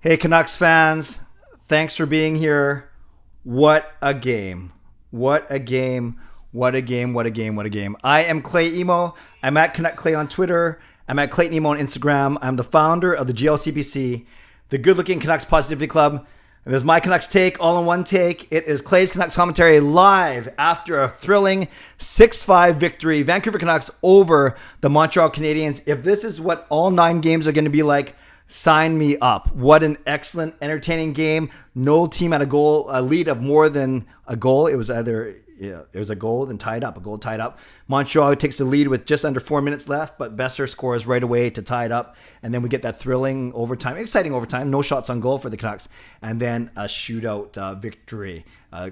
Hey, Canucks fans, thanks for being here. What a game. What a game. What a game. What a game. What a game. I am Clay Emo. I'm at Canuck Clay on Twitter. I'm at Clayton Emo on Instagram. I'm the founder of the GLCPC, the Good Looking Canucks Positivity Club. And this is my Canucks take, all in one take. It is Clay's Canucks commentary live after a thrilling 6-5 victory. Vancouver Canucks over the Montreal Canadiens. If this is what all 9 games are going to be like, sign me up. What an excellent, entertaining game. No team had a lead of more than a goal. It was either it was a goal, then tied up, a goal tied up. Montreal takes the lead with just under 4 minutes left, but Besser scores right away to tie it up. And then we get that thrilling overtime, exciting overtime, no shots on goal for the Canucks. And then a shootout victory.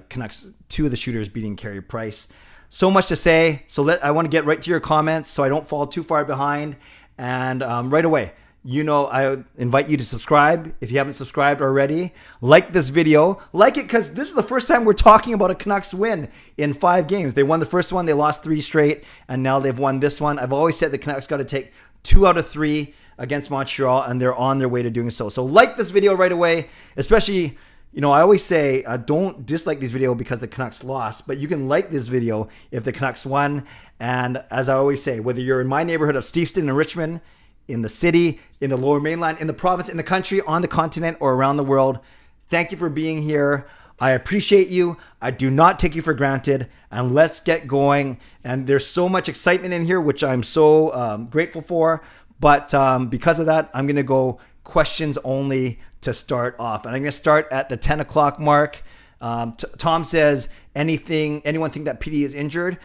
Canucks, 2 of the shooters beating Carey Price. So much to say. So I want to get right to your comments so I don't fall too far behind. And right away, I invite you to subscribe if you haven't subscribed already. Like this video. Like it because this is the first time we're talking about a Canucks win in 5 games. They won the first one, they lost 3 straight, and now they've won this one. I've always said the Canucks got to take 2 out of 3 against Montreal, and they're on their way to doing so. So like this video right away, especially, I always say don't dislike this video because the Canucks lost, but you can like this video if the Canucks won. And as I always say, whether you're in my neighborhood of Steveston and Richmond, in the city, in the Lower Mainland, in the province, in the country, on the continent, or around the world, thank you for being here. I appreciate you. I do not take you for granted. And let's get going. And there's so much excitement in here, which I'm so grateful for. But because of that, I'm going to go questions only to start off. And I'm going to start at the 10 o'clock mark. Tom says, anyone think that PD is injured?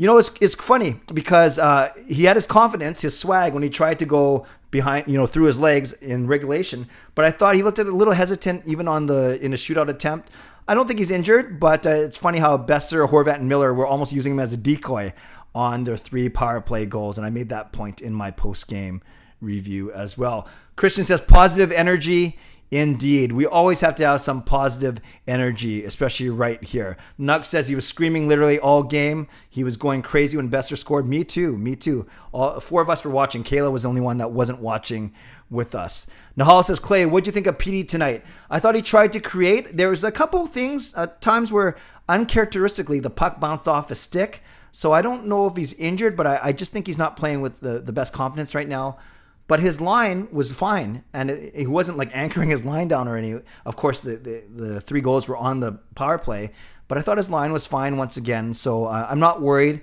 It's funny because he had his confidence, his swag when he tried to go behind, through his legs in regulation. But I thought he looked a little hesitant even in a shootout attempt. I don't think he's injured, but it's funny how Besser, Horvat, and Miller were almost using him as a decoy on their 3 power play goals. And I made that point in my post-game review as well. Christian says positive energy. Indeed. We always have to have some positive energy, especially right here. Nuck says he was screaming literally all game. He was going crazy when Besser scored. Me too. All 4 of us were watching. Kayla was the only one that wasn't watching with us. Nahal says, Clay, what'd you think of PD tonight? I thought he tried to create. There was a couple things at times where uncharacteristically the puck bounced off his stick. So I don't know if he's injured, but I just think he's not playing with the best confidence right now. But his line was fine, and he wasn't like anchoring his line down or any. Of course, the 3 goals were on the power play, but I thought his line was fine once again. So I'm not worried.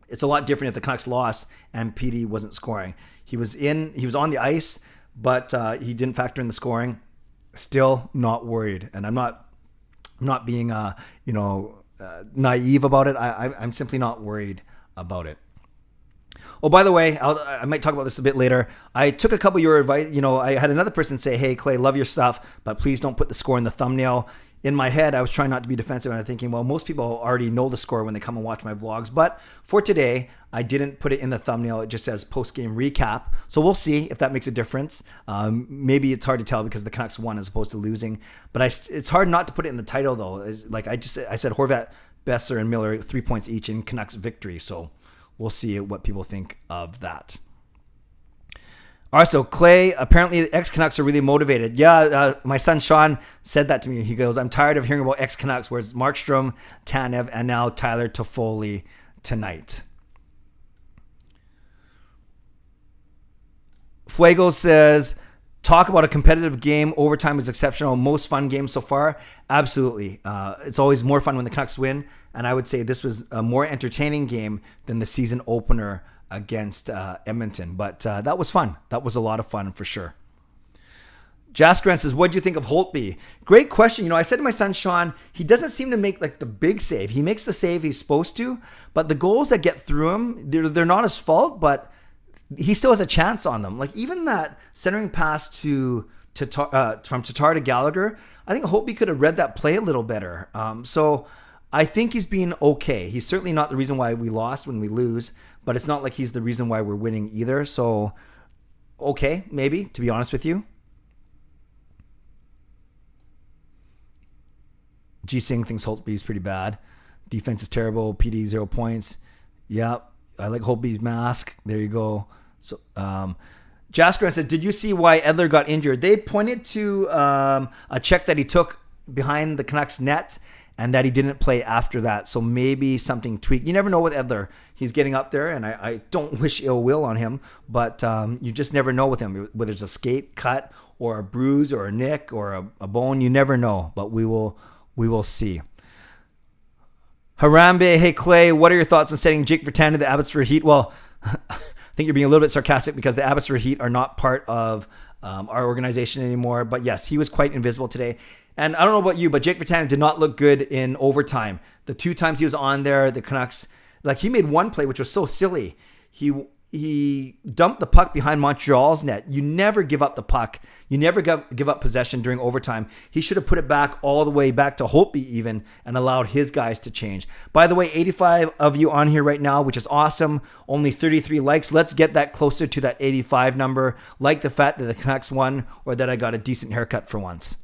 It's a lot different if the Canucks lost and PD wasn't scoring. He was on the ice, but he didn't factor in the scoring. Still not worried, and I'm not being naive about it. I'm simply not worried about it. Oh, by the way, I might talk about this a bit later. I took a couple of your advice. I had another person say, hey, Clay, love your stuff, but please don't put the score in the thumbnail. In my head, I was trying not to be defensive, and I'm thinking, well, most people already know the score when they come and watch my vlogs. But for today, I didn't put it in the thumbnail. It just says post-game recap. So we'll see if that makes a difference. Maybe it's hard to tell because the Canucks won as opposed to losing. But it's hard not to put it in the title, though. I said Horvat, Besser, and Miller, 3 points each in Canucks victory. So we'll see what people think of that. All right, so Clay, apparently the ex-Canucks are really motivated. Yeah, my son Sean said that to me. He goes, I'm tired of hearing about ex-Canucks, where it's Markstrom, Tanev, and now Tyler Toffoli tonight. Fuego says, talk about a competitive game. Overtime is exceptional. Most fun game so far. Absolutely. It's always more fun when the Canucks win. And I would say this was a more entertaining game than the season opener against Edmonton. But that was fun. That was a lot of fun for sure. Jaskran says, what do you think of Holtby? Great question. I said to my son Sean, he doesn't seem to make like the big save. He makes the save he's supposed to. But the goals that get through him, they're not his fault, but he still has a chance on them. Like even that centering pass from Tatar to Gallagher, I think Holtby could have read that play a little better. So I think he's been okay. He's certainly not the reason why we lost when we lose, but it's not like he's the reason why we're winning either. So, okay, maybe, to be honest with you. G Singh thinks Holtby's pretty bad. Defense is terrible. PD 0 points. Yeah, I like Holtby's mask. There you go. So Jasker said, did you see why Edler got injured? They pointed to a check that he took behind the Canucks net and that he didn't play after that. So maybe something tweaked. You never know with Edler. He's getting up there, and I don't wish ill will on him, but you just never know with him. Whether it's a skate cut or a bruise or a nick or a bone, you never know, but we will see. Harambe, hey Clay, what are your thoughts on sending Jake Virtanen to the Abbotsford Heat? Well, I think you're being a little bit sarcastic because the Abbotsford Heat are not part of our organization anymore. But yes, he was quite invisible today. And I don't know about you, but Jake Virtanen did not look good in overtime. The 2 times he was on there, the Canucks, he made one play which was so silly. He dumped the puck behind Montreal's net. You never give up the puck. You never give up possession during overtime. He should have put it back all the way back to Holtby even and allowed his guys to change. By the way, 85 of you on here right now, which is awesome. Only 33 likes. Let's get that closer to that 85 number. Like the fact that the Canucks won or that I got a decent haircut for once.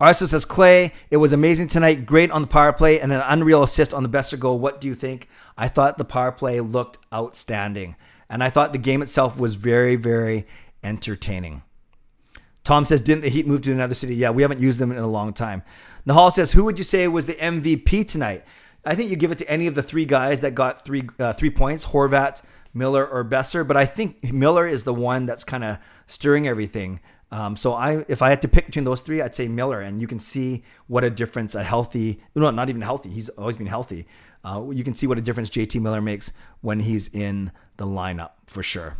Arso says, Clay, it was amazing tonight. Great on the power play and an unreal assist on the Besser goal. What do you think? I thought the power play looked outstanding. And I thought the game itself was very, very entertaining. Tom says, didn't the Heat move to another city? Yeah, we haven't used them in a long time. Nahal says, who would you say was the MVP tonight? I think you give it to any of the 3 guys that got 3 points, Horvat, Miller, or Besser. But I think Miller is the one that's kind of stirring everything. So if I had to pick between those 3, I'd say Miller, and you can see what a difference not even healthy. He's always been healthy. You can see what a difference JT Miller makes when he's in the lineup for sure.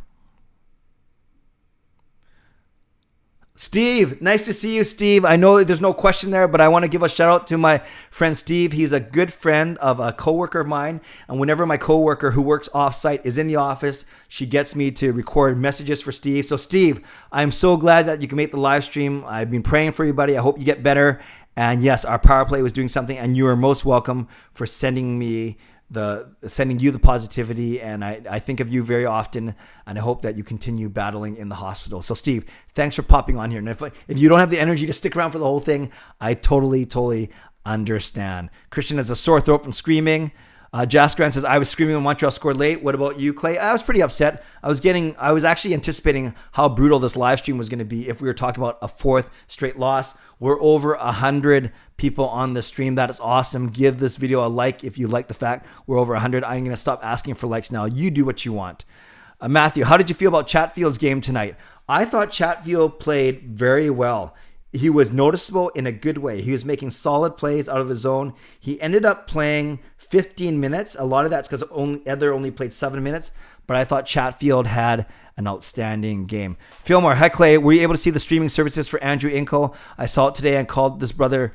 Steve, nice to see you, Steve. I know there's no question there, but I want to give a shout out to my friend Steve. He's a good friend of a coworker of mine. And whenever my coworker who works off-site is in the office, she gets me to record messages for Steve. So Steve, I'm so glad that you can make the live stream. I've been praying for you, buddy. I hope you get better. And yes, our power play was doing something, and you are most welcome for sending you the positivity, and I think of you very often, and I hope that you continue battling in the hospital. So Steve, thanks for popping on here. And if you don't have the energy to stick around for the whole thing, I totally understand. Christian has a sore throat from screaming. Jaskran says, I was screaming when Montreal scored late. What about you, Clay? I was pretty upset. I was actually anticipating how brutal this live stream was going to be if we were talking about a 4th straight loss. We're over 100 people on the stream. That is awesome. Give this video a like if you like the fact we're over 100. I'm going to stop asking for likes now. You do what you want. Matthew, how did you feel about Chatfield's game tonight? I thought Chatfield played very well. He was noticeable in a good way. He was making solid plays out of his zone. He ended up playing 15 minutes. A lot of that's because Edler only played 7 minutes, but I thought Chatfield had an outstanding game. Fillmore, hi Clay. Were you able to see the streaming services for Andrew Inco? I saw it today and called his brother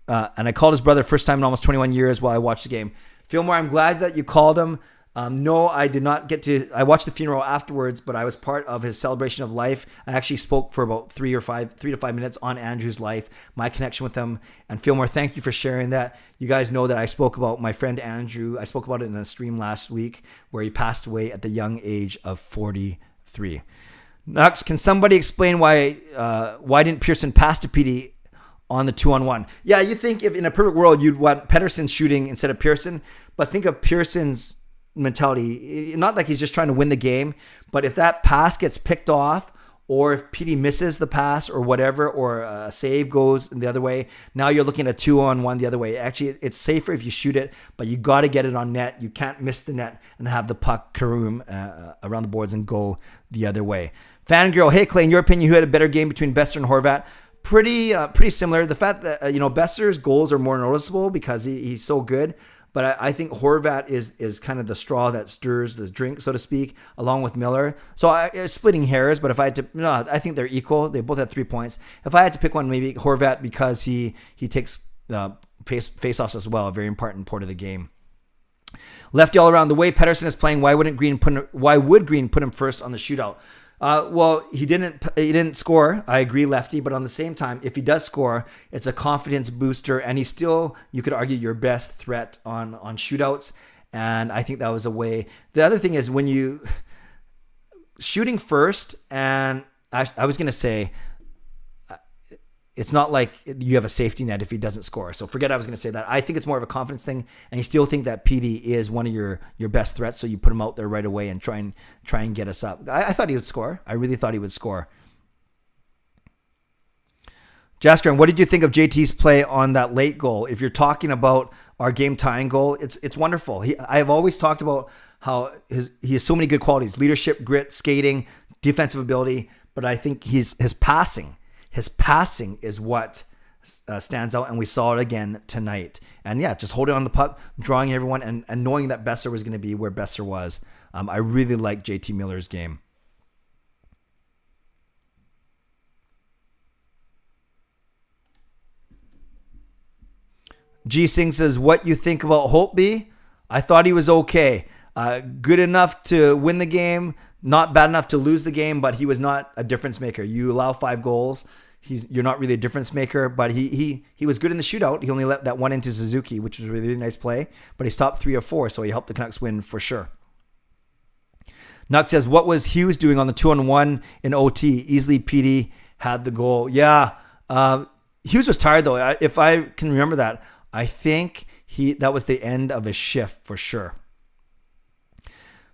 first time in almost 21 years while I watched the game. Fillmore, I'm glad that you called him. No, I did not get to. I watched the funeral afterwards, but I was part of his celebration of life. I actually spoke for about 3 to 5 minutes on Andrew's life, my connection with him. And Fillmore, thank you for sharing that. You guys know that I spoke about my friend Andrew. I spoke about it in a stream last week where he passed away at the young age of 43. Next, can somebody explain why didn't Pearson pass to PD on the 2-on-1? Yeah, you think if in a perfect world you'd want Pettersson shooting instead of Pearson, but think of Pearson's mentality. Not like he's just trying to win the game, but if that pass gets picked off, or if PD misses the pass or whatever, or a save goes the other way, now you're looking at 2-on-1 the other way. Actually, it's safer if you shoot it, but you got to get it on net. You can't miss the net and have the puck caroom around the boards and go the other way. Fangirl, hey Clay, in your opinion, who had a better game between Besser and Horvat? Pretty similar. The fact that Besser's goals are more noticeable because he's so good. But I think Horvat is kind of the straw that stirs the drink, so to speak, along with Miller. So splitting hairs, but if I had to, no, I think they're equal. They both had 3 points. If I had to pick one, maybe Horvat because he takes face-offs as well, a very important part of the game. Lefty all around. The way Pettersson is playing, why would Green put him first on the shootout? Well, he didn't score. I agree, Lefty, but on the same time, if he does score, it's a confidence booster, and he's still, you could argue, your best threat on shootouts. And I think that was a way. The other thing is when you shooting first, and I was going to say, it's not like you have a safety net if he doesn't score. So forget I was going to say that. I think it's more of a confidence thing, and you still think that PD is one of your best threats, so you put him out there right away and try and get us up. I thought he would score. I really thought he would score. Jasker, what did you think of JT's play on that late goal? If you're talking about our game tying goal, it's wonderful. I've always talked about how he has so many good qualities: leadership, grit, skating, defensive ability. But I think his passing is what stands out, and we saw it again tonight. And yeah, just holding on the puck, drawing everyone, and knowing that Besser was going to be where Besser was. I really like JT Miller's game. G Singh says, what you think about Holtby? I thought he was okay. Good enough to win the game, not bad enough to lose the game, but he was not a difference maker. You allow 5 goals. You're not really a difference maker, but he was good in the shootout. He only let that one into Suzuki, which was a really nice play, but he stopped 3 or 4, so he helped the Canucks win for sure. Nuck says, what was Hughes doing on the 2-on-1 in OT? Easily PD had the goal. Yeah, Hughes was tired though. If I can remember that, I think that was the end of his shift for sure.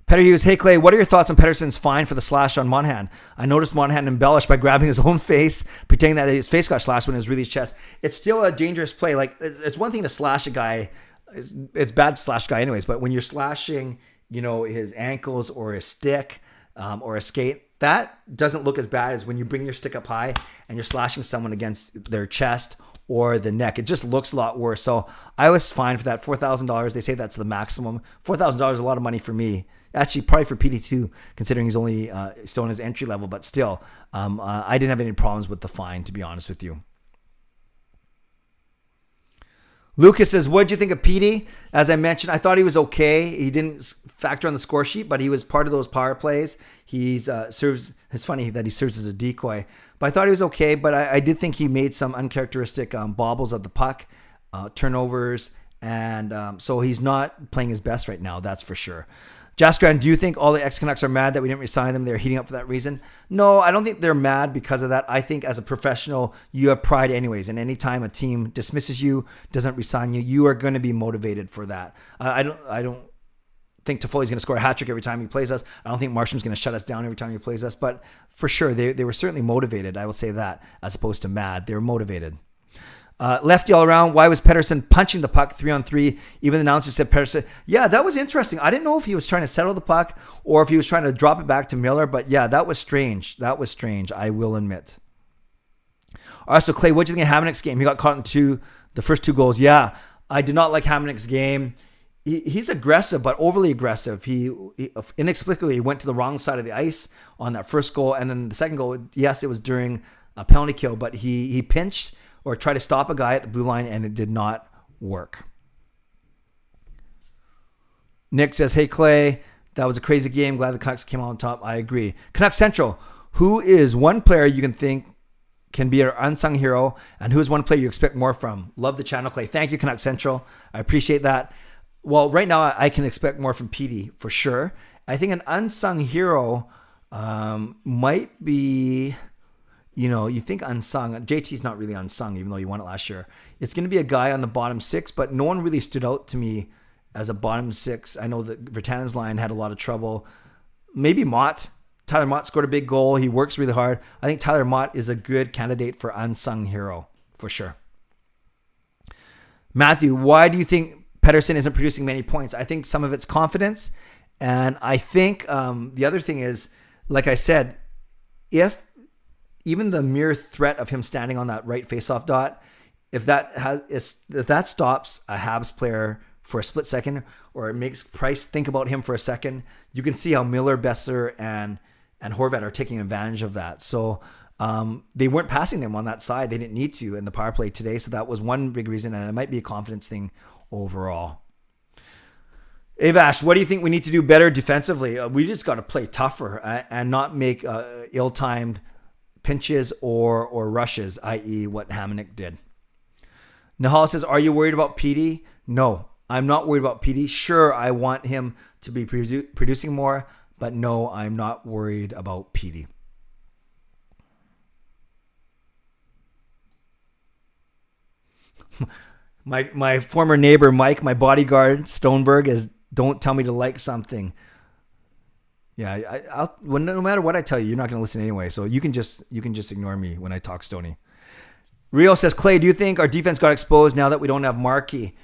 Petter Hughes, hey Clay, what are your thoughts on Pettersson's fine for the slash on Monahan? I noticed Monahan embellished by grabbing his own face, pretending that his face got slashed when it was really his chest. It's still a dangerous play. Like, it's one thing to slash a guy. It's bad to slash a guy anyways, but when you're slashing, his ankles or his stick or a skate, that doesn't look as bad as when you bring your stick up high and you're slashing someone against their chest or the neck. It just looks a lot worse. So I was fine for that. $4,000. They say that's the maximum. $4,000 is a lot of money for me. Actually, probably for PD too, considering he's only still in his entry level. But still, I didn't have any problems with the fine, to be honest with you. Lucas says, what did you think of PD? As I mentioned, I thought he was okay. He didn't factor on the score sheet, but he was part of those power plays. He's serves. It's funny that he serves as a decoy, but I thought he was okay. But I did think he made some uncharacteristic bobbles of the puck, turnovers, and so he's not playing his best right now. That's for sure. Jaskran, do you think all the ex-Canucks are mad that we didn't resign them? They're heating up for that reason? No, I don't think they're mad because of that. I think as a professional, you have pride anyways. And anytime a team dismisses you, doesn't resign you, you are going to be motivated for that. I don't think Toffoli's going to score a hat trick every time he plays us. I don't think Marsham's going to shut us down every time he plays us. But for sure, they were certainly motivated. I will say that, as opposed to mad. They were motivated. Lefty all around. Why was Pettersson punching the puck 3-on-3? Even the announcer said Pettersson. Yeah, that was interesting. I didn't know if he was trying to settle the puck or if he was trying to drop it back to Miller. But yeah, that was strange. I will admit. All right, so Clay, what do you think of Hamonick's game? He got caught in the first 2 goals. Yeah, I did not like Hamonick's game. He's aggressive, but overly aggressive. He inexplicably went to the wrong side of the ice on that first goal. And then the second goal, yes, it was during a penalty kill, but he pinched or try to stop a guy at the blue line, and it did not work. Nick says, hey, Clay, that was a crazy game. Glad the Canucks came out on top. I agree. Canucks Central, who is one player you can think can be our unsung hero, and who is one player you expect more from? Love the channel, Clay. Thank you, Canucks Central. I appreciate that. Well, right now, I can expect more from PD, for sure. I think an unsung hero might be... you think unsung. JT's not really unsung, even though he won it last year. It's going to be a guy on the bottom 6, but no one really stood out to me as a bottom 6. I know that Virtanen's line had a lot of trouble. Maybe Mott. Tyler Mott scored a big goal. He works really hard. I think Tyler Mott is a good candidate for unsung hero, for sure. Matthew, why do you think Pettersson isn't producing many points? I think some of it's confidence. And I think the other thing is, like I said, if even the mere threat of him standing on that right faceoff dot, if that stops a Habs player for a split second, or it makes Price think about him for a second, you can see how Miller, Besser, and Horvat are taking advantage of that. So they weren't passing them on that side. They didn't need to in the power play today. So that was one big reason, and it might be a confidence thing overall. Avash, what do you think we need to do better defensively? We just got to play tougher and not make ill-timed pinches or rushes, i.e. what Hamonic did. Nahal says, are you worried about PD? No, I'm not worried about PD. Sure, I want him to be producing more, but no, I'm not worried about PD. My former neighbor, Mike, my bodyguard, Stoneberg, is don't tell me to like something. Yeah, no matter what I tell you, you're not going to listen anyway. So you can just ignore me when I talk Stoney. Rio says, Clay, do you think our defense got exposed now that we don't have Markey?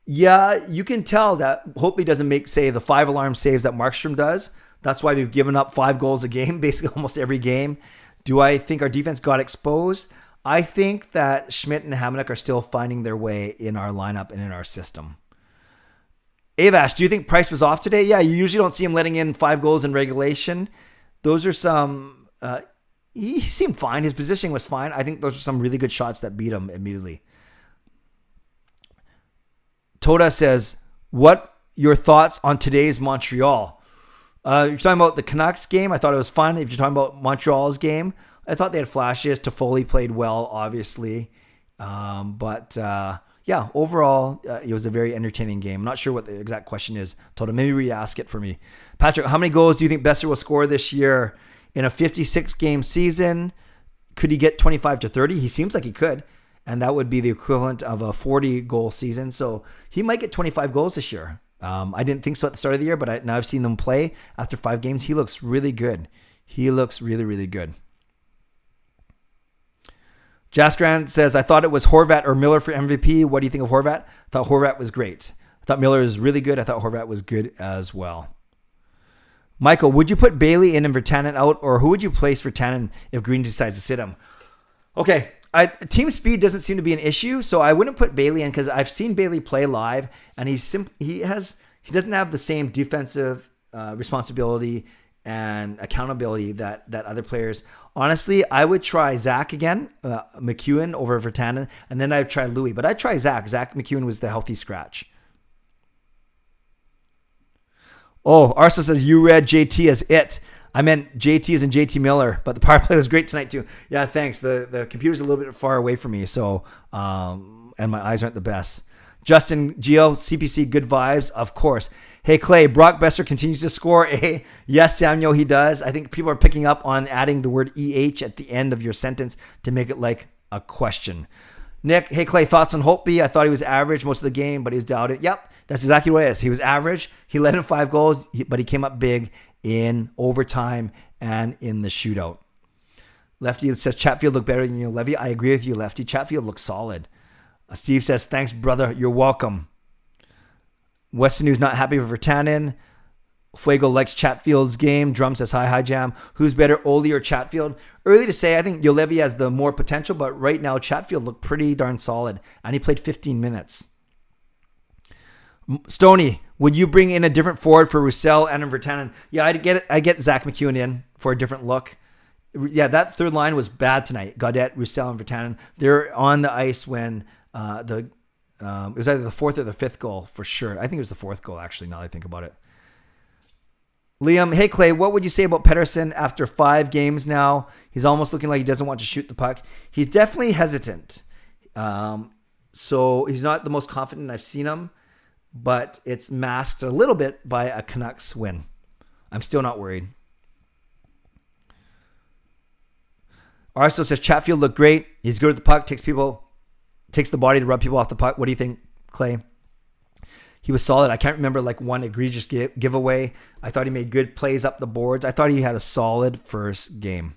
Yeah, you can tell that hopefully doesn't make, say, the 5-alarm saves that Markstrom does. That's why we've given up 5 goals a game, basically almost every game. Do I think our defense got exposed? I think that Schmidt and Hamonic are still finding their way in our lineup and in our system. Avash, do you think Price was off today? Yeah, you usually don't see him letting in 5 goals in regulation. Those are some... he seemed fine. His positioning was fine. I think those are some really good shots that beat him immediately. Toda says, what your thoughts on today's Montreal? You're talking about the Canucks game. I thought it was fun. If you're talking about Montreal's game, I thought they had flashes. Toffoli played well, obviously. Yeah, overall, it was a very entertaining game. I'm not sure what the exact question is. Toda, maybe re-ask it for me. Patrick, how many goals do you think Besser will score this year in a 56-game season? Could he get 25 to 30? He seems like he could. And that would be the equivalent of a 40-goal season. So he might get 25 goals this year. I didn't think so at the start of the year, but now I've seen them play after 5 games. He looks really good. He looks really, really good. Jaskran says, I thought it was Horvat or Miller for MVP. What do you think of Horvat? I thought Horvat was great. I thought Miller was really good. I thought Horvat was good as well. Michael, would you put Bailey in and Virtanen out, or who would you place Virtanen if Green decides to sit him? Okay, team speed doesn't seem to be an issue, so I wouldn't put Bailey in because I've seen Bailey play live, and he doesn't have the same defensive responsibility and accountability that other players. Honestly, I would try Zach again, McEwen over Virtanen, and then I'd try Louis. But I'd try Zach. Zach McEwen was the healthy scratch. Oh, Arso says you read JT as it. I meant JT as in JT Miller, but the power play was great tonight too. Yeah, thanks. The computer's a little bit far away from me, so and my eyes aren't the best. Justin, GLCPC, good vibes, of course. Hey, Clay, Brock Besser continues to score. Yes, Samuel, he does. I think people are picking up on adding the word EH at the end of your sentence to make it like a question. Nick, hey, Clay, thoughts on Holtby? I thought he was average most of the game, but he was doubted. Yep, that's exactly what it is. He was average. He let in 5 goals, but he came up big in overtime and in the shootout. Lefty says Chatfield looked better than Levy. I agree with you, Lefty. Chatfield looks solid. Steve says, thanks, brother. You're welcome. Weston, who's not happy with Virtanen. Fuego likes Chatfield's game. Drum says, hi, Jam. Who's better, Ole or Chatfield? Early to say. I think Juolevi has the more potential, but right now Chatfield looked pretty darn solid, and he played 15 minutes. Stoney, would you bring in a different forward for Roussel and Virtanen? Yeah, I get Zach McEwen in for a different look. Yeah, that third line was bad tonight. Gaudette, Roussel, and Virtanen. They're on the ice when it was either the 4th or the 5th goal for sure. I think it was the 4th goal, actually, now that I think about it. Liam, hey, Clay, what would you say about Pettersson after 5 games now? He's almost looking like he doesn't want to shoot the puck. He's definitely hesitant. So he's not the most confident I've seen him, but it's masked a little bit by a Canucks win. I'm still not worried. Arso says Chatfield looked great. He's good at the puck, takes the body to rub people off the puck. What do you think, Clay? He was solid. I can't remember like one egregious giveaway. I thought he made good plays up the boards. I thought he had a solid first game.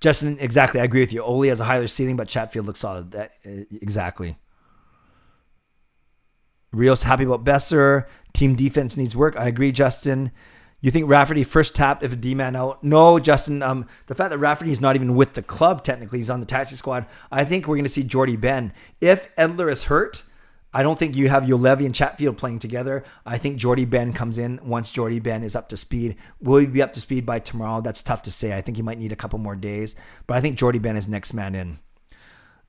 Justin, exactly. I agree with you. Ole has a higher ceiling, but Chatfield looks solid. Exactly. Rios happy about Besser. Team defense needs work. I agree, Justin. You think Rafferty first tapped if a D-man out? No, Justin. The fact that Rafferty is not even with the club, technically, he's on the taxi squad. I think we're going to see Jordy Ben. If Edler is hurt, I don't think you have Juolevi and Chatfield playing together. I think Jordy Ben comes in once Jordy Ben is up to speed. Will he be up to speed by tomorrow? That's tough to say. I think he might need a couple more days. But I think Jordy Ben is next man in.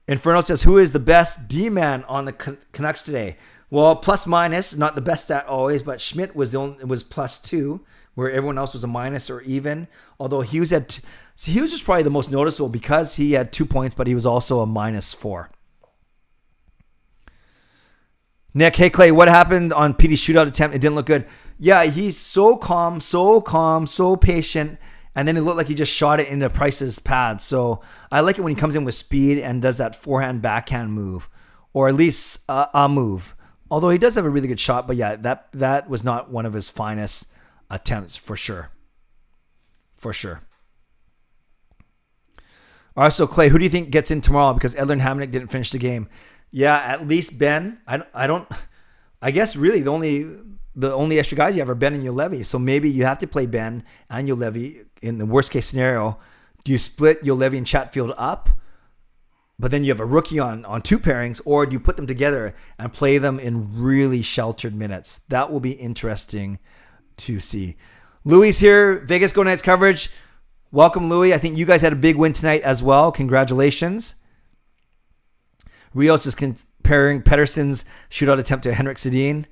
Inferno says, who is the best D-man on the Canucks today? Well, plus minus, not the best stat always, but Schmidt was +2, where everyone else was a minus or even. Although he was just probably the most noticeable because he had 2 points, but he was also a -4. Nick, hey Clay, what happened on Petey's shootout attempt? It didn't look good. Yeah, he's so calm, so patient, and then it looked like he just shot it into Price's pad. So I like it when he comes in with speed and does that forehand backhand move. or at least a move. Although he does have a really good shot, but yeah, that was not one of his finest attempts for sure. For sure. All right, so Clay, who do you think gets in tomorrow? Because Edler and Hamonic didn't finish the game. Yeah, at least Ben. I guess really the only extra guys you have are Ben and Juolevi. So maybe you have to play Ben and Juolevi in the worst case scenario. Do you split Juolevi and Chatfield up? But then you have a rookie on two pairings, or do you put them together and play them in really sheltered minutes? That will be interesting to see. Louis here, Vegas Go Knights coverage. Welcome, Louis. I think you guys had a big win tonight as well. Congratulations. Rios is comparing Pettersson's shootout attempt to Henrik Sedin.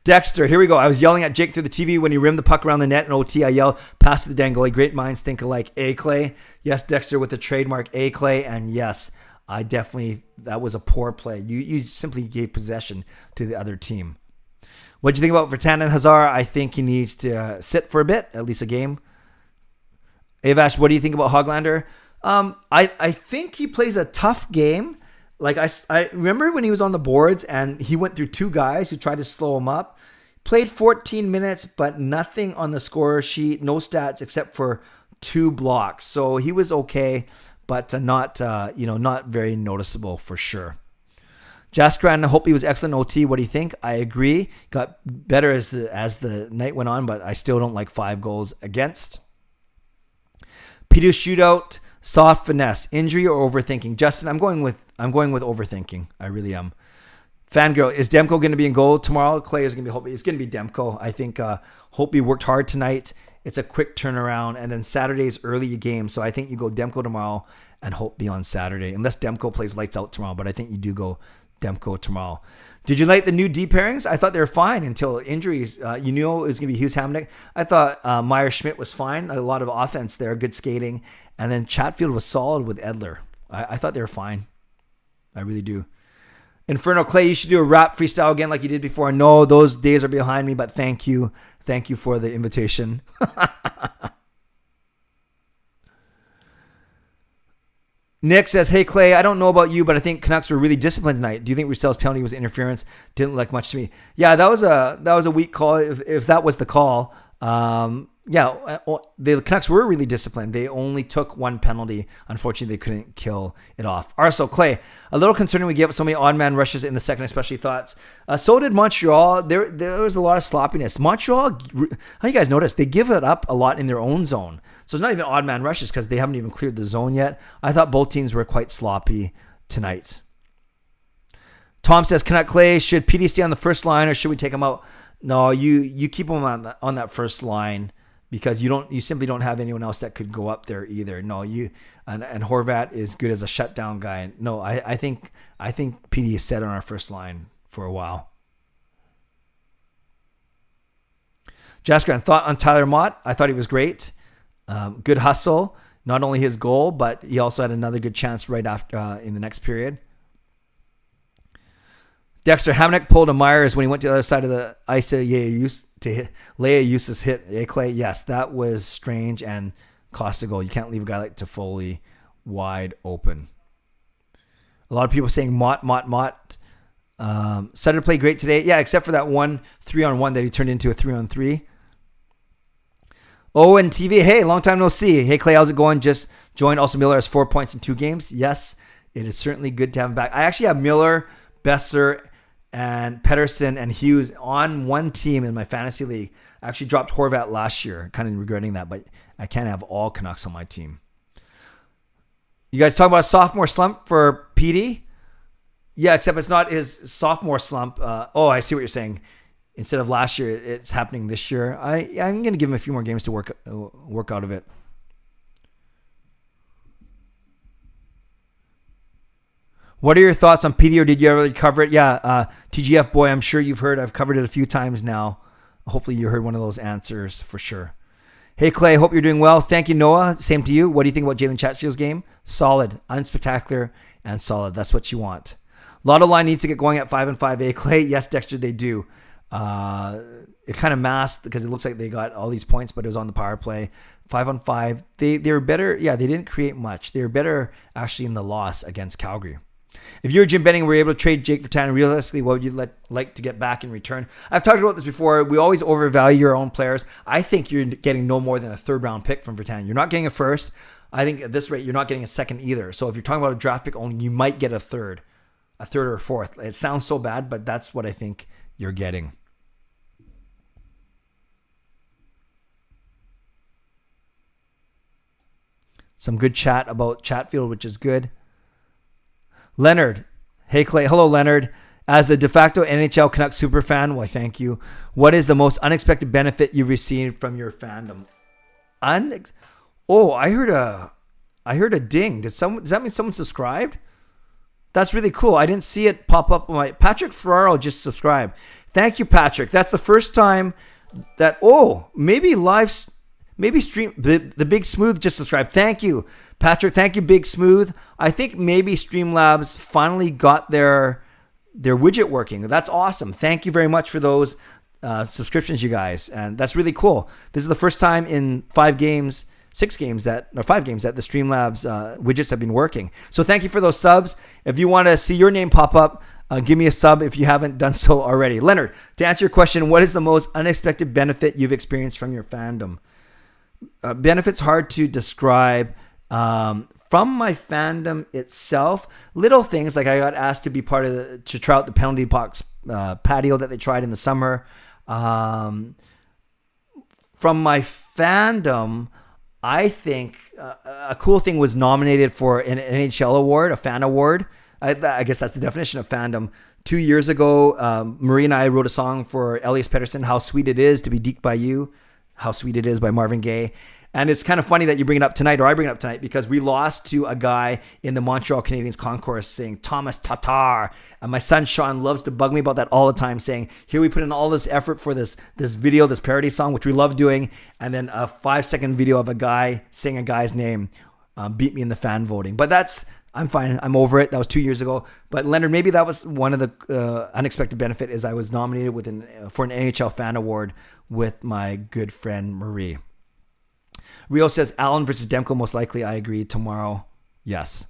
Dexter, here we go. I was yelling at Jake through the TV when he rimmed the puck around the net in OT. I yelled, pass to the dang goalie. Great minds think alike. Clay. Yes, Dexter with the trademark Clay. And yes, that was a poor play. You simply gave possession to the other team. What do you think about Vertan and Hazar? I think he needs to sit for a bit, at least a game. Avash, what do you think about Hoglander? I think he plays a tough game. Like I remember when he was on the boards and he went through two guys who tried to slow him up. Played 14 minutes, but nothing on the score sheet. No stats except for 2 blocks. So he was okay, but not very noticeable for sure. Jaskran, I hope he was excellent OT. What do you think? I agree. Got better as the night went on, but I still don't like 5 goals against. Peter shootout, soft finesse, injury or overthinking. Justin, I'm going with overthinking. I really am. Fangirl, is Demko going to be in goal tomorrow? Clay is going to be. It's going to be Demko. I think hope he worked hard tonight. It's a quick turnaround, and then Saturday's early game, so I think you go Demko tomorrow and Hope be on Saturday, unless Demko plays lights out tomorrow. But I think you do go Demko tomorrow. Did you like the new D pairings? I thought they were fine until injuries. You knew it was going to be Hughes Hamonic. I thought Meyer Schmidt was fine. A lot of offense there, good skating, and then Chatfield was solid with Edler. I thought they were fine. I really do. Inferno Clay, you should do a rap freestyle again like you did before. No, those days are behind me, but thank you. Thank you for the invitation. Nick says, hey, Clay, I don't know about you, but I think Canucks were really disciplined tonight. Do you think Roussel's penalty was interference? Didn't look much to me. Yeah, that was a weak call, if that was the call. The Canucks were really disciplined. They only took 1 penalty. Unfortunately, they couldn't kill it off. Arso, Clay, a little concerning we gave up so many odd man rushes in the second, especially thoughts. So did Montreal. There was a lot of sloppiness. Montreal, how you guys notice, they give it up a lot in their own zone. So it's not even odd man rushes because they haven't even cleared the zone yet. I thought both teams were quite sloppy tonight. Tom says, Canuck Clay, should PD stay on the first line or should we take him out? No, you keep him on that first line because you simply don't have anyone else that could go up there either. No, and Horvat is good as a shutdown guy. No, I think PD is set on our first line for a while. Jaskran, thought on Tyler Mott. I thought he was great. Good hustle. Not only his goal, but he also had another good chance right after in the next period. Dexter Hamonic pulled a Myers when he went to the other side of the ice to Leia Eustace hit Clay. Yes, that was strange and cost a goal. You can't leave a guy like Toffoli wide open. A lot of people saying Mott. Sutter played great today. Yeah, except for that one 3-on-1 that he turned into a 3-on-3. Owen TV, hey, long time no see. Hey, Clay, how's it going? Just joined. Also, Miller has 4 points in 2 games. Yes, it is certainly good to have him back. I actually have Miller, Besser, and Pettersson and Hughes on one team in my fantasy league. I actually dropped Horvat last year. Kind of regretting that, but I can't have all Canucks on my team. You guys talk about a sophomore slump for PD? Yeah, except it's not his sophomore slump. I see what you're saying. Instead of last year, it's happening this year. I'm going to give him a few more games to work out of it. What are your thoughts on PD, or did you ever cover it? Yeah, TGF boy, I'm sure you've heard. I've covered it a few times now. Hopefully you heard one of those answers for sure. Hey, Clay, hope you're doing well. Thank you, Noah. Same to you. What do you think about Jalen Chatfield's game? Solid, unspectacular, and solid. That's what you want. Lotto line needs to get going at 5-5. Clay, yes, Dexter, they do. It kind of masked because it looks like they got all these points, but it was on the power play. 5-on-5. They were better. Yeah, they didn't create much. They were better actually in the loss against Calgary. If you're Jim Benning and were able to trade Jake Virtanen, realistically, what would you like to get back in return? I've talked about this before. We always overvalue your own players. I think you're getting no more than a third-round pick from Virtanen. You're not getting a first. I think at this rate, you're not getting a second either. So if you're talking about a draft pick only, you might get a third or a fourth. It sounds so bad, but that's what I think you're getting. Some good chat about Chatfield, which is good. Leonard. Hey, Clay. Hello, Leonard. As the de facto NHL Canucks superfan, why, thank you. What is the most unexpected benefit you've received from your fandom? I heard a ding. Does that mean someone subscribed? That's really cool. I didn't see it pop up on Patrick Ferraro just subscribed. Thank you, Patrick. That's the first time that maybe stream the Big Smooth just subscribed. Thank you, Patrick. Thank you, Big Smooth. I think maybe Streamlabs finally got their widget working. That's awesome. Thank you very much for those subscriptions, you guys, and that's really cool. This is the first time in 5 games that the Streamlabs widgets have been working. So thank you for those subs. If you want to see your name pop up, give me a sub if you haven't done so already. Leonard, to answer your question, what is the most unexpected benefit you've experienced from your fandom? Benefits hard to describe. From my fandom itself, little things like I got asked to be part of to try out the penalty box patio that they tried in the summer. From my fandom, I think a cool thing was nominated for an NHL award, a fan award. I guess that's the definition of fandom. 2 years ago, Marie and I wrote a song for Elias Pettersson, How Sweet It Is to Be Deked by You. How Sweet It Is by Marvin Gaye. And it's kind of funny that you bring it up tonight, or I bring it up tonight, because we lost to a guy in the Montreal Canadiens concourse saying Thomas Tatar. And my son Sean loves to bug me about that all the time, saying, here we put in all this effort for this video, this parody song, which we love doing. And then a 5-second video of a guy saying a guy's name beat me in the fan voting. But I'm fine. I'm over it. That was 2 years ago. But Leonard, maybe that was one of the unexpected benefit is I was nominated for an NHL fan award with my good friend Marie. Rio says Allen versus Demko, most likely. I agree. Tomorrow. Yes.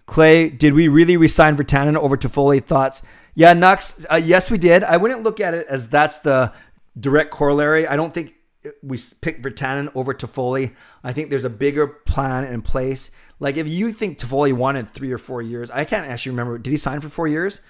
Clay, did we really resign Virtanen over Toffoli? Thoughts? Yeah, Nux. Yes, we did. I wouldn't look at it as that's the direct corollary. I don't think we picked Virtanen over Toffoli. I think there's a bigger plan in place. Like if you think Toffoli wanted 3 or 4 years, I can't actually remember. Did he sign for 4 years?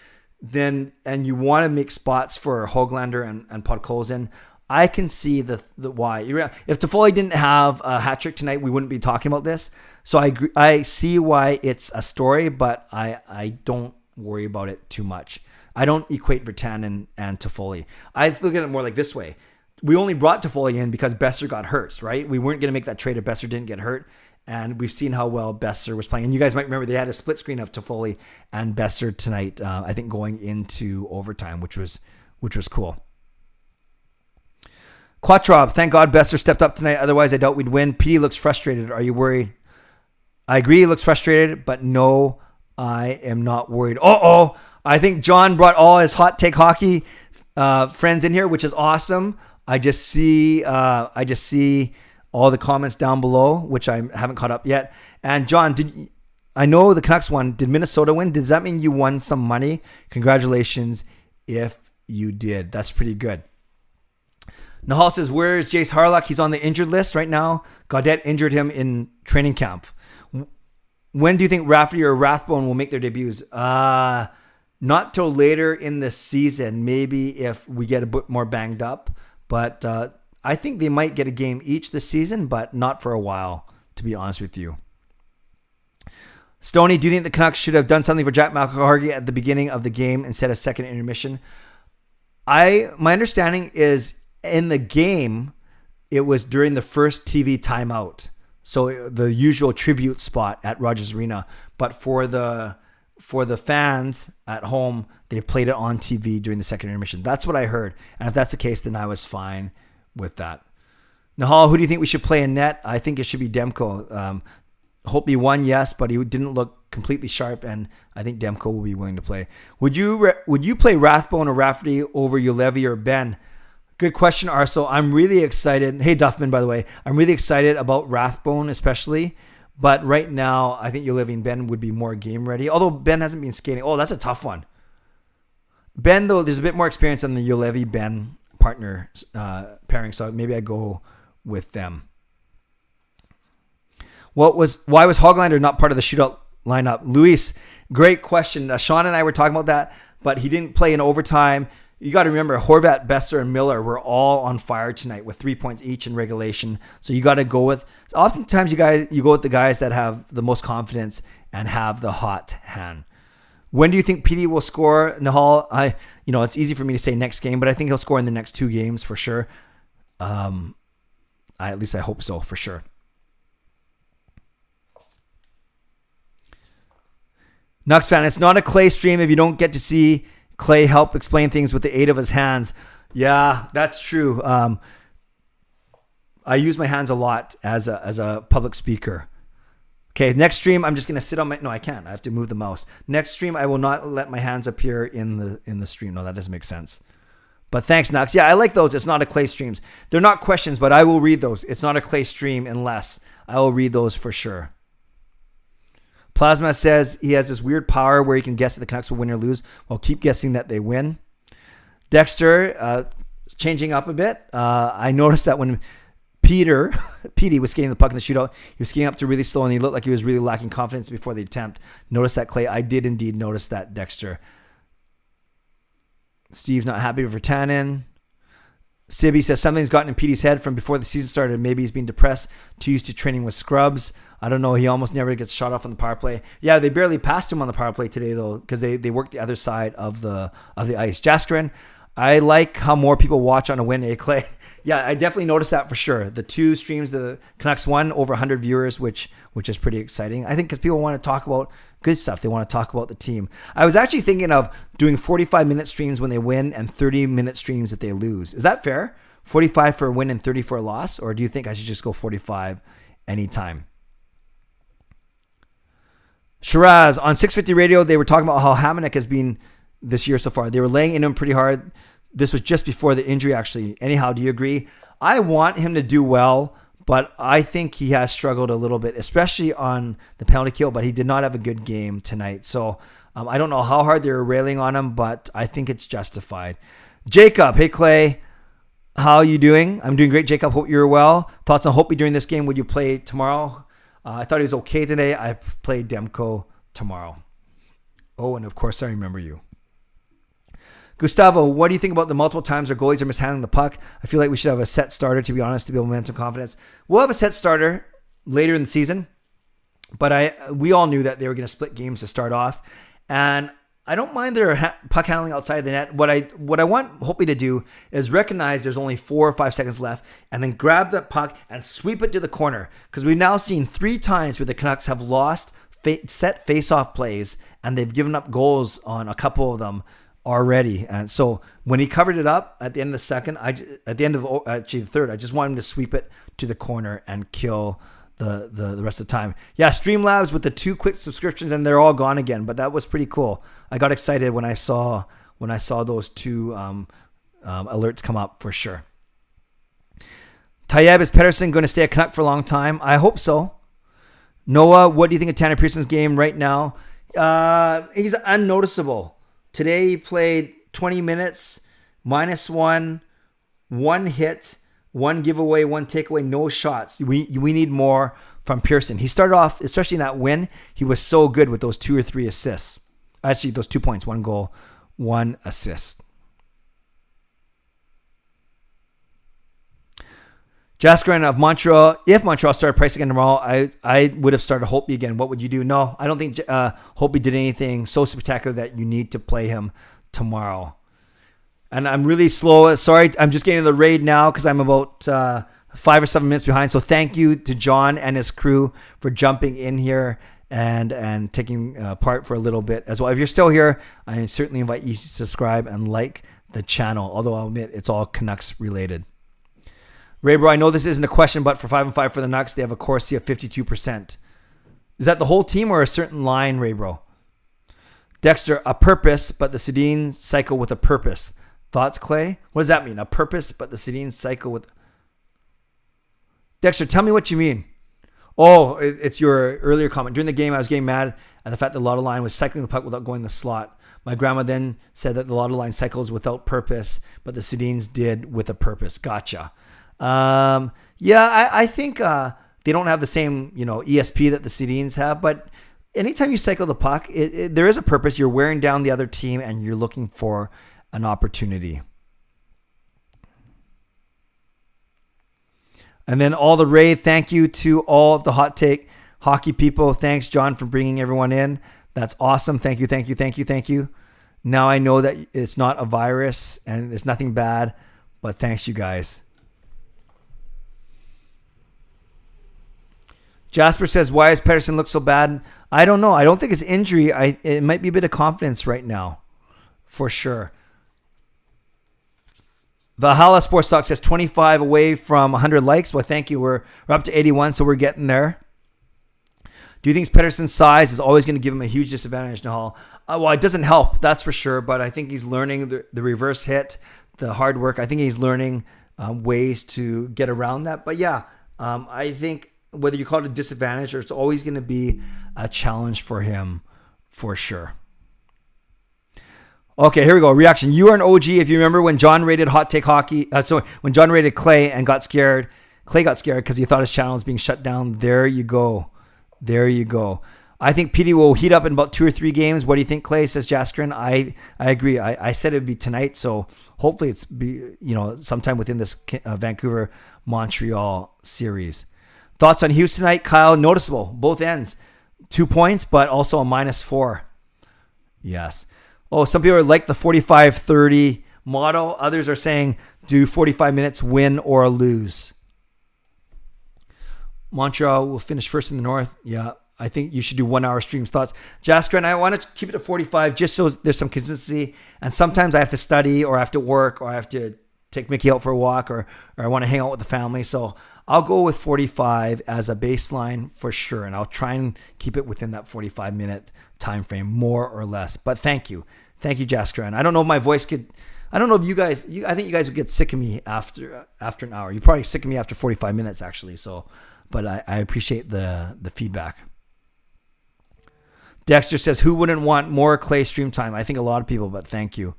And you want to make spots for Höglander and Podkolzin, I can see the why. If Toffoli didn't have a hat trick tonight, we wouldn't be talking about this. So I see why it's a story, but I don't worry about it too much. I don't equate Virtanen and Toffoli. I look at it more like this way. We only brought Toffoli in because Besser got hurt, right? We weren't going to make that trade if Besser didn't get hurt. And we've seen how well Besser was playing. And you guys might remember they had a split screen of Toffoli and Besser tonight, I think going into overtime, which was cool. Quattrob, thank God Besser stepped up tonight. Otherwise, I doubt we'd win. P looks frustrated. Are you worried? I agree he looks frustrated, but no, I am not worried. I think John brought all his hot take hockey friends in here, which is awesome. I just see all the comments down below, which I haven't caught up yet. And John, I know the Canucks won. Did Minnesota win? Does that mean you won some money? Congratulations if you did. That's pretty good. Nahal says, where is Jace Harlock? He's on the injured list right now. Gaudette injured him in training camp. When do you think Rafferty or Rathbone will make their debuts? Not till later in the season. Maybe if we get a bit more banged up. But I think they might get a game each this season, but not for a while, to be honest with you. Stoney, do you think the Canucks should have done something for Jack McElhargy at the beginning of the game instead of second intermission? My understanding is in the game, it was during the first TV timeout. So the usual tribute spot at Rogers Arena. But for the fans at home, they played it on TV during the second intermission. That's what I heard. And if that's the case, then I was fine with that. Nahal, who do you think we should play in net? I think it should be Demko. Holtby won, yes, but he didn't look completely sharp, and I think Demko will be willing to play. Would you play Rathbone or Rafferty over Ulevi or Ben? Good question, Arso. I'm really excited. Hey, Duffman, by the way. I'm really excited about Rathbone especially, But right now, I think Juolevi and Ben would be more game ready. Although Ben hasn't been skating. Oh, that's a tough one. Ben, though, there's a bit more experience on the Juolevi-Ben partner pairing, so maybe I go with them. Why was Hoglander not part of the shootout lineup? Luis, great question. Sean and I were talking about that, but he didn't play in overtime. You got to remember, Horvat, Besser, and Miller were all on fire tonight with 3 points each in regulation. So you got to go with. Oftentimes, you go with the guys that have the most confidence and have the hot hand. When do you think PD will score, Nahal? It's easy for me to say next game, but I think he'll score in the next 2 games for sure. At least I hope so, for sure. Nux fan, it's not a Clay stream if you don't get to see Clay help explain things with the aid of his hands. Yeah, that's true. I use my hands a lot as a public speaker. Okay, next stream, I'm just going to sit on my... No, I can't. I have to move the mouse. Next stream, I will not let my hands appear in the stream. No, that doesn't make sense. But thanks, Nux. Yeah, I like those. It's not a Clay streams. They're not questions, but I will read those. It's not a Clay stream unless I will read those for sure. Plasma says he has this weird power where he can guess that the Canucks will win or lose. Well, keep guessing that they win. Dexter, changing up a bit. I noticed that when Petey was skating the puck in the shootout, he was skating up to really slow and he looked like he was really lacking confidence before the attempt. Notice that, Clay. I did indeed notice that, Dexter. Steve's not happy with Vertanen. Sibby says something's gotten in Petey's head from before the season started. Maybe he's been depressed, too used to training with scrubs. I don't know. He almost never gets shot off on the power play. Yeah, they barely passed him on the power play today, though, because they worked the other side of the ice. Jaskrin, I like how more people watch on a win, Clay? Yeah, I definitely noticed that for sure. The 2 streams, the Canucks won over 100 viewers, which is pretty exciting. I think because people want to talk about good stuff. They want to talk about the team. I was actually thinking of doing 45-minute streams when they win and 30-minute streams if they lose. Is that fair? 45 for a win and 30 for a loss? Or do you think I should just go 45 anytime? Shiraz, on 650 Radio, they were talking about how Hamonic has been this year so far. They were laying into him pretty hard. This was just before the injury, actually. Anyhow, do you agree? I want him to do well, but I think he has struggled a little bit, especially on the penalty kill, but he did not have a good game tonight. So I don't know how hard they were railing on him, but I think it's justified. Jacob, hey, Clay. How are you doing? I'm doing great, Jacob. Hope you're well. Thoughts on Hopi during this game? Would you play tomorrow? I thought he was okay today. I play Demko tomorrow. Oh, and of course, I remember you. Gustavo, what do you think about the multiple times our goalies are mishandling the puck? I feel like we should have a set starter, to be honest, to build momentum confidence. We'll have a set starter later in the season, but we all knew that they were going to split games to start off, and I don't mind their puck handling outside the net. What I want Hopi to do is recognize there's only 4 or 5 seconds left and then grab that puck and sweep it to the corner, because we've now seen 3 times where the Canucks have lost set face-off plays and they've given up goals on a couple of them already. And so when he covered it up at the end of the second, at the end of the third, I just want him to sweep it to the corner and kill the rest of the time. Yeah, Streamlabs with the 2 quick subscriptions and they're all gone again, but that was pretty cool. I got excited when I saw those 2 alerts come up for sure. Tayyab, is Pettersson going to stay a Canuck for a long time? I hope so. Noah, what do you think of Tanner Pearson's game right now? He's unnoticeable. Today he played 20 minutes, -1, 1 hit, 1 giveaway, 1 takeaway, no shots. We need more from Pearson. He started off, especially in that win, he was so good with those 2 or 3 assists. Actually, those 2 points, 1 goal, 1 assist. Jaskrin of Montreal, if Montreal started Price again tomorrow, I would have started Holtby again. What would you do? No, I don't think Holtby did anything so spectacular that you need to play him tomorrow. And I'm really slow. Sorry, I'm just getting to the raid now because I'm about 5 or 7 minutes behind. So thank you to John and his crew for jumping in here and taking part for a little bit as well. If you're still here, I certainly invite you to subscribe and like the channel, although I'll admit it's all Canucks related. Ray Bro, I know this isn't a question, but for 5-5 for the Canucks, they have a Corsi of 52%. Is that the whole team or a certain line, Ray Bro? Dexter, a purpose, but the Sedin cycle with a purpose. Thoughts, Clay? What does that mean? A purpose, but the Sedin cycle with... Dexter, tell me what you mean. Oh, it's your earlier comment. During the game, I was getting mad at the fact that the lotto line was cycling the puck without going in the slot. My grandma then said that the lotto line cycles without purpose, but the Sedins did with a purpose. Gotcha. I think they don't have the same, ESP that the Sedins have, but anytime you cycle the puck, there is a purpose. You're wearing down the other team and you're looking for an opportunity. And then all the raid, thank you to all of the Hot Take hockey people. Thanks, John, for bringing everyone in. That's awesome. Thank you. Now I know that it's not a virus and it's nothing bad, but thanks, you guys. Jasper says, why does Pettersson look so bad? I don't know. I don't think it's injury. It might be a bit of confidence right now, for sure. Valhalla Sports Talk says 25 away from 100 likes. Well, thank you. We're up to 81, so we're getting there. Do you think Pettersson's size is always going to give him a huge disadvantage, Nahal? Well, it doesn't help, that's for sure, but I think he's learning the reverse hit, the hard work. I think he's learning ways to get around that. But yeah, I think whether you call it a disadvantage or it's always going to be a challenge for him, for sure. Okay, here we go. Reaction. You are an OG if you remember when John rated Hot Take Hockey. When John rated Clay and got scared. Clay got scared because he thought his channel was being shut down. There you go. I think PD will heat up in about 2 or 3 games. What do you think, Clay? Says Jaskrin. I agree. I said it would be tonight, so hopefully it's sometime within this Vancouver Montreal series. Thoughts on Houston tonight, Kyle? Noticeable, both ends. 2 points, but also a -4. Yes. Oh, some people are like the 45-30 model. Others are saying do 45 minutes, win or lose. Montreal will finish first in the North. Yeah, I think you should do 1 hour streams. Thoughts? Jasker, and I want to keep it at 45 just so there's some consistency. And sometimes I have to study or I have to work or I have to take Mickey out for a walk or I want to hang out with the family. So I'll go with 45 as a baseline for sure. And I'll try and keep it within that 45-minute time frame, more or less. But thank you. Thank you, Jasker. And I don't know if my voice could... I don't know if you guys... I think you guys would get sick of me after an hour. You're probably sick of me after 45 minutes, actually. So... But I appreciate the feedback. Dexter says, who wouldn't want more Clay stream time? I think a lot of people, but thank you.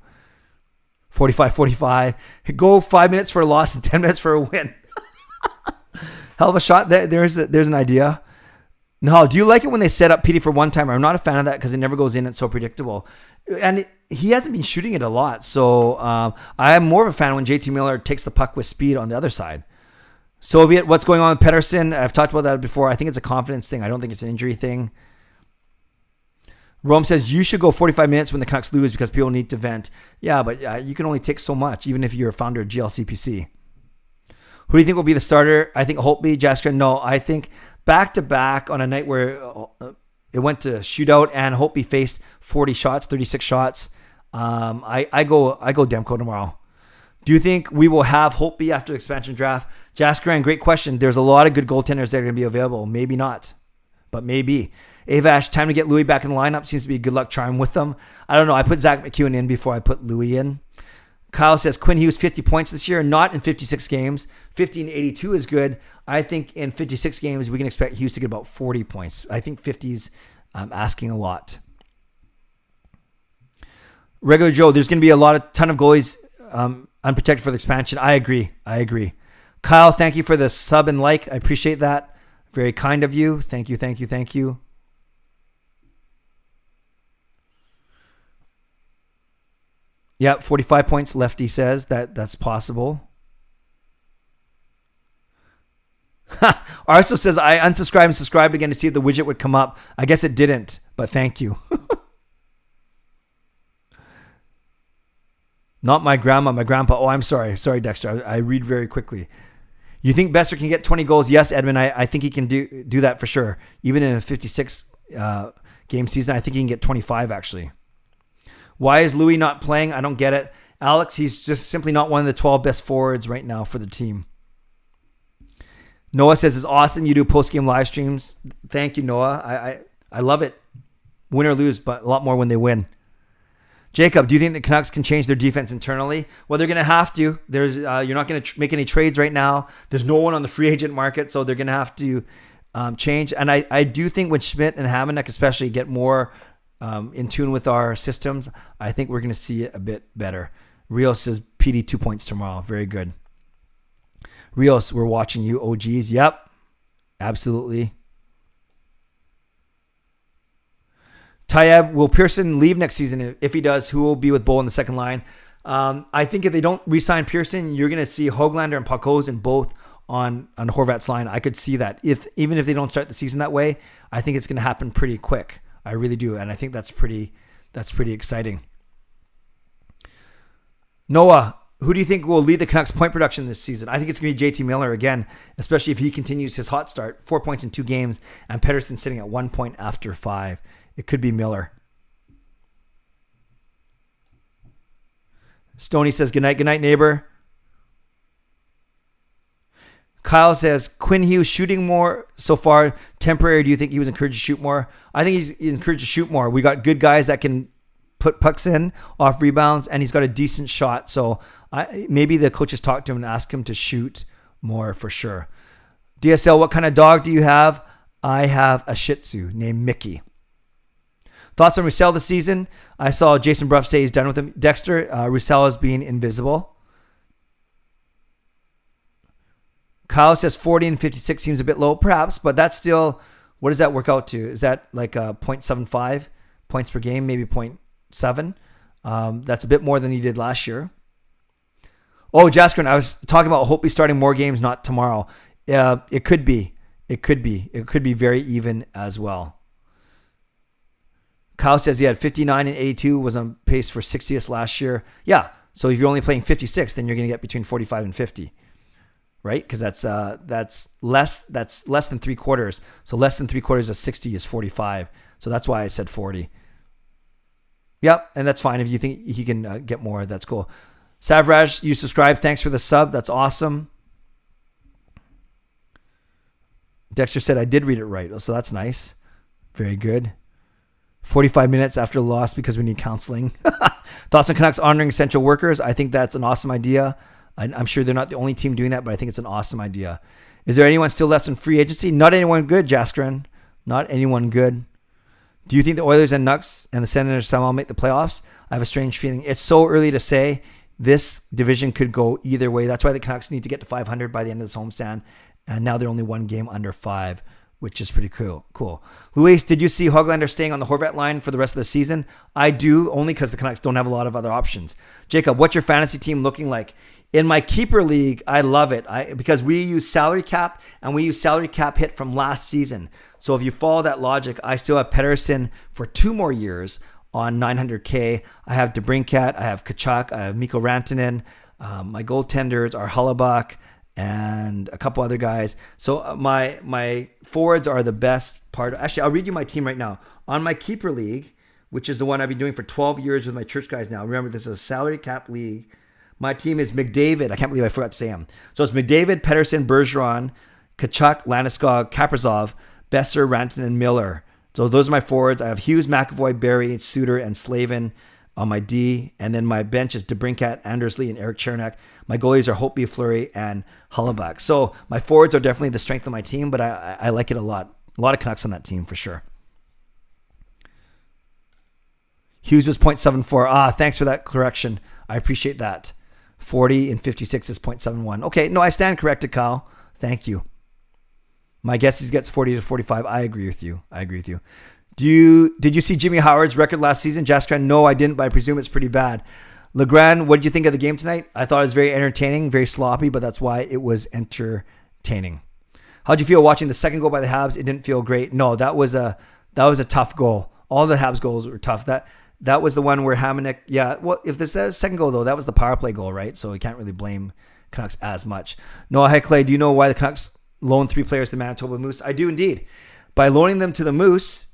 45. Go 5 minutes for a loss and 10 minutes for a win. Hell of a shot. There's an idea. No, do you like it when they set up PD for one timer? I'm not a fan of that because it never goes in. It's so predictable. And he hasn't been shooting it a lot. So I am more of a fan when JT Miller takes the puck with speed on the other side. Soviet, what's going on with Pettersson? I've talked about that before. I think it's a confidence thing. I don't think it's an injury thing. Rome says you should go 45 minutes when the Canucks lose because people need to vent. Yeah, but you can only take so much, even if you're a founder of GLCPC. Who do you think will be the starter? I think Holtby, Jasker. No, I think back-to-back on a night where it went to shootout and Holtby faced 40 shots, 36 shots. I go Demko tomorrow. Do you think we will have Holtby after the expansion draft? Jasker, great question. There's a lot of good goaltenders that are going to be available. Maybe not, but maybe. Avash, time to get Louis back in the lineup. Seems to be a good luck charm with them. I don't know. I put Zach McEwen in before I put Louis in. Kyle says Quinn Hughes 50 points this year, not in 56 games. 50 and 82 is good. I think in 56 games, we can expect Hughes to get about 40 points. I think 50's asking a lot. Regular Joe, there's going to be a ton of goalies unprotected for the expansion. I agree. Kyle, thank you for the sub and like. I appreciate that. Very kind of you. Thank you. Yep, 45 points, Lefty says. That's possible. Arso says, I unsubscribed and subscribed again to see if the widget would come up. I guess it didn't, but thank you. Not my grandma, my grandpa. Oh, I'm sorry. Sorry, Dexter. I read very quickly. You think Besser can get 20 goals? Yes, Edmund. I think he can do that for sure. Even in a 56 game season, I think he can get 25 actually. Why is Louis not playing? I don't get it. Alex, he's just simply not one of the 12 best forwards right now for the team. Noah says, it's awesome you do post-game live streams. Thank you, Noah. I love it. Win or lose, but a lot more when they win. Jacob, do you think the Canucks can change their defense internally? Well, they're going to have to. You're not going to make any trades right now. There's no one on the free agent market, so they're going to have to change. And I do think when Schmidt and Hamannek especially get more in tune with our systems, I think we're going to see it a bit better. Rios says PD 2 points tomorrow. Very good. Rios, we're watching you. OGs. Yep. Absolutely. Tayeb, will Pearson leave next season? If he does, who will be with Bull in the second line? I think if they don't re-sign Pearson, you're going to see Höglander and Podkolzin both on Horvat's line. I could see that. Even if they don't start the season that way, I think it's going to happen pretty quick. I really do. And I think that's pretty exciting. Noah, who do you think will lead the Canucks point production this season? I think it's going to be JT Miller again, especially if he continues his hot start. 4 points in 2 games, and Pettersson sitting at 1 point after 5. It could be Miller. Stoney says, good night, neighbor. Kyle says, Quinn Hughes shooting more so far. Temporary, do you think he was encouraged to shoot more? I think he's encouraged to shoot more. We got good guys that can put pucks in off rebounds, and he's got a decent shot. So maybe the coaches talk to him and ask him to shoot more for sure. DSL, what kind of dog do you have? I have a Shih Tzu named Mickey. Thoughts on Roussel this season? I saw Jason Bruff say he's done with him. Dexter, Roussel is being invisible. Kyle says 40 and 56 seems a bit low, perhaps, but that's still, what does that work out to? Is that like 0.75 points per game, maybe 0.7? That's a bit more than he did last year. Oh, Jaskrin, I was talking about hope he's starting more games, not tomorrow. It could be. It could be very even as well. Kyle says he had 59 and 82, was on pace for 60th last year. Yeah, so if you're only playing 56, then you're going to get between 45 and 50, right? Because that's less than 3/4. So less than 3/4 of 60 is 45. So that's why I said 40. Yep, and that's fine if you think he can get more. That's cool. Savraj, you subscribe. Thanks for the sub. That's awesome. Dexter said I did read it right, so that's nice. Very good. 45 minutes after the loss because we need counseling. Thoughts on Canucks honoring essential workers? I think that's an awesome idea. I'm sure they're not the only team doing that, but I think it's an awesome idea. Is there anyone still left in free agency? Not anyone good, Jaskren. Not anyone good. Do you think the Oilers and Nucks and the Senators somehow make the playoffs? I have a strange feeling. It's so early to say. This division could go either way. That's why the Canucks need to get to 500 by the end of this homestand. And now they're only one game under 5. Which is pretty cool. Luis, did you see Höglander staying on the Horvat line for the rest of the season? I do, only because the Canucks don't have a lot of other options. Jacob, what's your fantasy team looking like? In my keeper league, I love it because we use salary cap, and we use salary cap hit from last season. So if you follow that logic, I still have Pettersson for 2 more years on $900K. I have DeBrincat, I have Kachuk, I have Mikko Rantanen. My goaltenders are Hellebuyck and a couple other guys. So my forwards are the best part. Actually, I'll read you my team right now. On my keeper league, which is the one I've been doing for 12 years with my church guys now. Remember, this is a salary cap league. My team is McDavid. I can't believe I forgot to say him. So it's McDavid, Pettersson, Bergeron, Kachuk, Landeskog, Kaprizov, Besser, Rantanen, and Miller. So those are my forwards. I have Hughes, McAvoy, Barry, Suter, and Slavin on my D. And then my bench is DeBrincat, Andersley, and Eric Chernak. My goalies are Holtby, Fleury, and Hellebuyck. So my forwards are definitely the strength of my team, but I like it a lot. A lot of Canucks on that team for sure. Hughes was 0.74. Thanks for that correction. I appreciate that. 40 and 56 is 0.71. Okay, no, I stand corrected, Kyle. Thank you. My guess is he gets 40 to 45. I agree with you. Did you see Jimmy Howard's record last season, Jaskran? No, I didn't, but I presume it's pretty bad. Legrand, what did you think of the game tonight? I thought it was very entertaining, very sloppy, but that's why it was entertaining. How'd you feel watching the second goal by the Habs? It didn't feel great. No, that was a tough goal. All the Habs goals were tough. That was the one where Hamannek, if this is second goal though, that was the power play goal, right? So we can't really blame Canucks as much. Noah Heckley, do you know why the Canucks loaned 3 players to the Manitoba Moose? I do indeed. By loaning them to the Moose,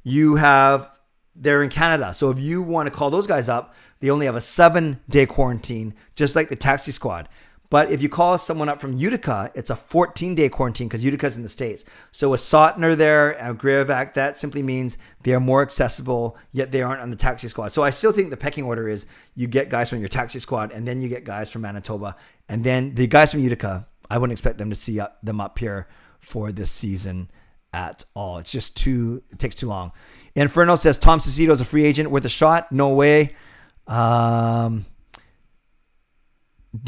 they're in Canada. So if you want to call those guys up, they only have a 7-day quarantine, just like the taxi squad. But if you call someone up from Utica, it's a 14-day quarantine because Utica's in the States. So with Sotner there and Grievak, that simply means they are more accessible, yet they aren't on the taxi squad. So I still think the pecking order is you get guys from your taxi squad, and then you get guys from Manitoba. And then the guys from Utica, I wouldn't expect them to see them up here for this season at all. It takes too long. Inferno says Tom Cicito is a free agent worth a shot. No way. Do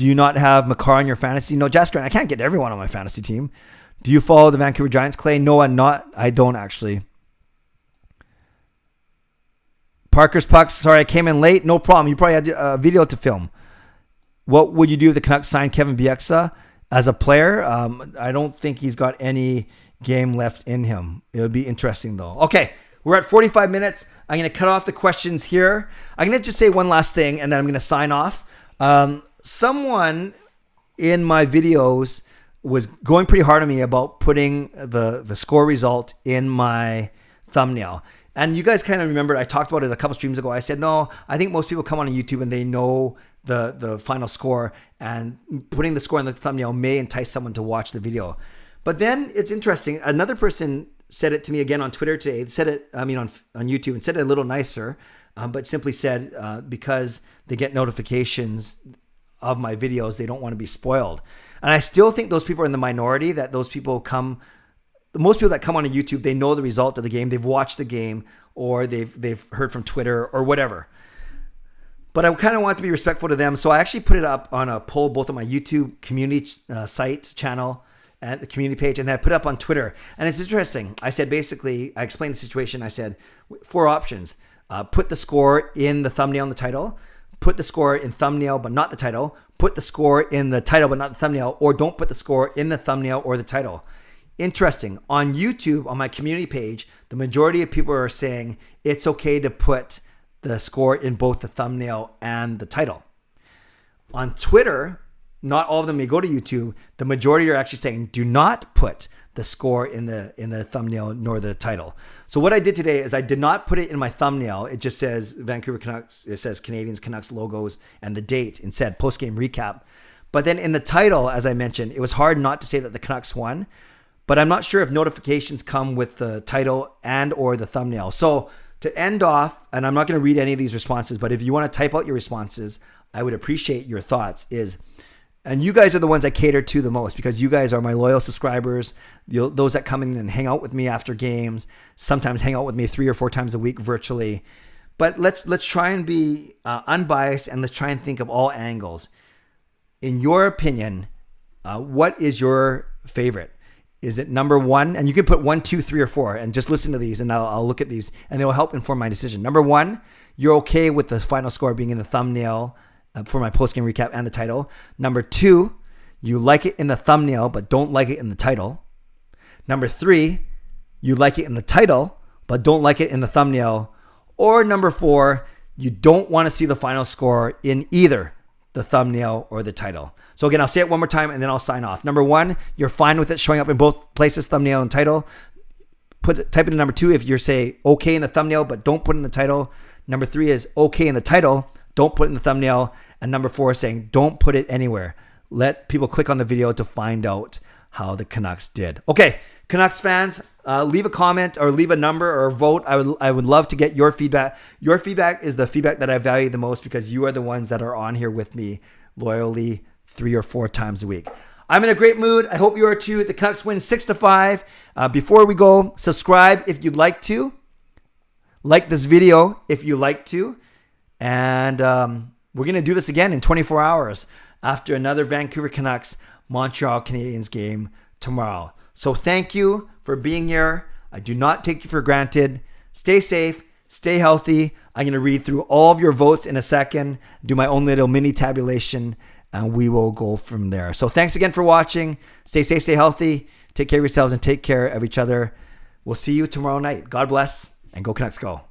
you not have Makar on your fantasy? No, Jasker, I can't get everyone on my fantasy team. Do you follow the Vancouver Giants, Clay? No, I don't actually. Parker's Pucks. Sorry, I came in late. No problem. You probably had a video to film. What would you do if the Canucks signed Kevin Bieksa as a player? I don't think he's got any game left in him. It would be interesting, though. Okay, we're at 45 minutes. I'm going to cut off the questions here. I'm going to just say one last thing, and then I'm going to sign off. Someone in my videos was going pretty hard on me about putting the score result in my thumbnail. And you guys kind of remember, I talked about it a couple streams ago. I said, no, I think most people come on YouTube and they know the final score, and putting the score in the thumbnail may entice someone to watch the video. But then it's interesting. Another person said it to me again on Twitter today. On YouTube, and said it a little nicer, but simply said because they get notifications of my videos, they don't want to be spoiled. And I still think those people are in the minority, that those people most people that come on YouTube, they know the result of the game. They've watched the game, or they've heard from Twitter or whatever. But I kind of want to be respectful to them. So I actually put it up on a poll, both on my YouTube community site channel and the community page, and then I put it up on Twitter. And it's interesting. I said, basically, I explained the situation. I said 4 options. Put the score in the thumbnail and the title. Put the score in thumbnail, but not the title. Put the score in the title, but not the thumbnail. Or don't put the score in the thumbnail or the title. Interesting. On YouTube, on my community page, the majority of people are saying it's okay to put the score in both the thumbnail and the title. On Twitter, not all of them may go to YouTube. The majority are actually saying do not put the score in the thumbnail nor the title. So what I did today is I did not put it in my thumbnail. It just says Vancouver Canucks. It says Canadiens, Canucks logos and the date, and said post-game recap. But then in the title, as I mentioned, it was hard not to say that the Canucks won. But I'm not sure if notifications come with the title and or the thumbnail. So to end off, and I'm not going to read any of these responses, but if you want to type out your responses, I would appreciate your thoughts. And you guys are the ones I cater to the most, because you guys are my loyal subscribers, those that come in and hang out with me after games, sometimes hang out with me 3 or 4 times a week virtually. But let's try and be unbiased, and let's try and think of all angles. In your opinion, what is your favorite? Is it number 1? And you can put 1, 2, 3, or 4, and just listen to these, and I'll look at these, and they will help inform my decision. Number 1, you're okay with the final score being in the thumbnail for my post-game recap and the title. Number 2, you like it in the thumbnail, but don't like it in the title. Number 3, you like it in the title, but don't like it in the thumbnail. Or number 4, you don't want to see the final score in either the thumbnail or the title. So again, I'll say it one more time and then I'll sign off. Number 1, you're fine with it showing up in both places, thumbnail and title. Type in number 2 if you're say okay in the thumbnail, but don't put it in the title. Number 3 is okay in the title, don't put it in the thumbnail. And number 4 is saying don't put it anywhere. Let people click on the video to find out how the Canucks did. Okay, Canucks fans, leave a comment or leave a number or vote. I would love to get your feedback. Your feedback is the feedback that I value the most, because you are the ones that are on here with me loyally 3 or 4 times a week. I'm in a great mood. I hope you are too. The Canucks win 6-5. Before we go, subscribe if you'd like to. Like this video if you like to. And we're going to do this again in 24 hours after another Vancouver Canucks Montreal Canadiens game tomorrow. So thank you for being here. I do not take you for granted. Stay safe. Stay healthy. I'm going to read through all of your votes in a second, do my own little mini tabulation, and we will go from there. So thanks again for watching. Stay safe, stay healthy. Take care of yourselves and take care of each other. We'll see you tomorrow night. God bless, and go Canucks go.